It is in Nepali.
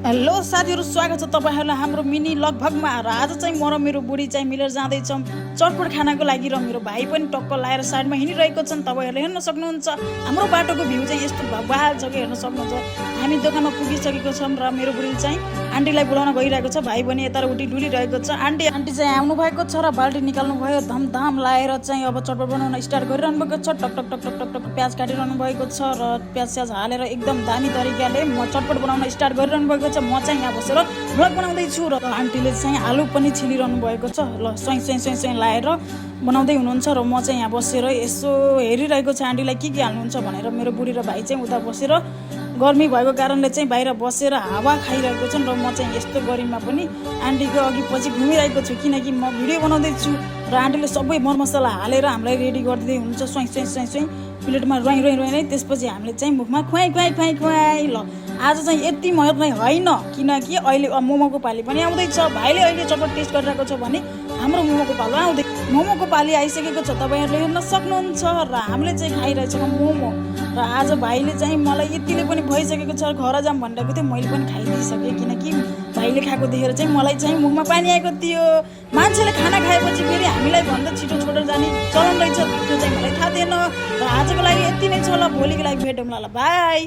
हेलो साथीहरु, स्वागत छ तपाईहरुलाई हाम्रो मिनी लगभगमा। र आज चाहिँ म र मेरो बुढी चाहिँ मिलेर जाँदै छौं चटपट खानाको लागि, र मेरो भाइ पनि टक्क लाएर साइडमा हिँडिरहेको छन्। तपाईहरुले हेर्न सक्नुहुन्छ हाम्रो बाटोको भ्यू चाहिँ यस्तो भव्य छ कि हेर्न सक्नुहुन्छ। हामी दोकानमा पुगिसकेको छौं र मेरो बुढी चाहिँ आन्टीलाई बोलाउन गइरहेको छ। भाइ पनि यता उटी डुलिरहेको छ। आन्टी चाहिँ आउनु भएको छ र बाल्टी निकाल्नु भयो। धमधम लाएर चाहिँ अब चटपट बनाउन स्टार्ट गरिरहनु भएको छ। टक टक टक टक टक टक प्याज काटिरहनु भएको छ र प्याज हालेर एकदम दामी तरिकाले म चटपट बनाउन स्टार्ट गरिरहनु भएको छ। म चाहिँ यहाँ बसेर भ्लग बनाउँदै छु र आन्टीले चाहिँ आलु पनि छिलिरहनु भएको छ। ल स्वयं स्वयं स्वयं स्वयं लाएर बनाउँदै हुनुहुन्छ र म चाहिँ यहाँ बसेर यसो हेरिरहेको छु आन्टीलाई के हाल्नुहुन्छ भनेर। मेरो बुढी र भाइ चाहिँ उता बसेर गर्मी भएको कारणले चाहिँ बाहिर बसेर हावा खाइरहेको छन् र म चाहिँ यस्तो गर्मीमा पनि आन्टीको अघि पछि घुमिरहेको छु, किनकि म भिडियो बनाउँदै छु र आन्टीले सबै मरमसला हालेर हामीलाई रेडी गरिदिँदै हुनुहुन्छ स्वयं स्वयं स्वयं स्वयं प्लेटमा रोइ रोइ रोइ नै। त्यसपछि हामीले चाहिँ मुखमा खुवाई खुवाई खुवाई खुवाई। ल आज चाहिँ यति मात्रै होइन, किनकि अहिले मोमोको पाली पनि आउँदैछ। भाइले अहिले चटपट टेस्ट गरिरहेको छ भने हाम्रो मोमोको पालो आउँदै मोमोको पाली आइसकेको छ। तपाईहरुले हेर्न सक्नुहुन्छ र हामीले चाहिँ खाइरहेछौँ मोमो। र आज भाइले चाहिँ मलाई यतिले पनि भइसकेको छ, घर जाम भनिरहेको थियो, मैले पनि खाइदिइसकेँ, किनकि भाइले खाएको देखेर चाहिँ मलाई चाहिँ मुखमा पानी आएको थियो। मान्छेले खाना खाएपछि फेरि हामीलाई भन्दा छिटो छोडेर जाने चलन रहेछ, त्यो चाहिँ मलाई थाहा थिएन। र आजको लागि यति नै छ। ल भोलिको लागि भेटौँला। ल बाई।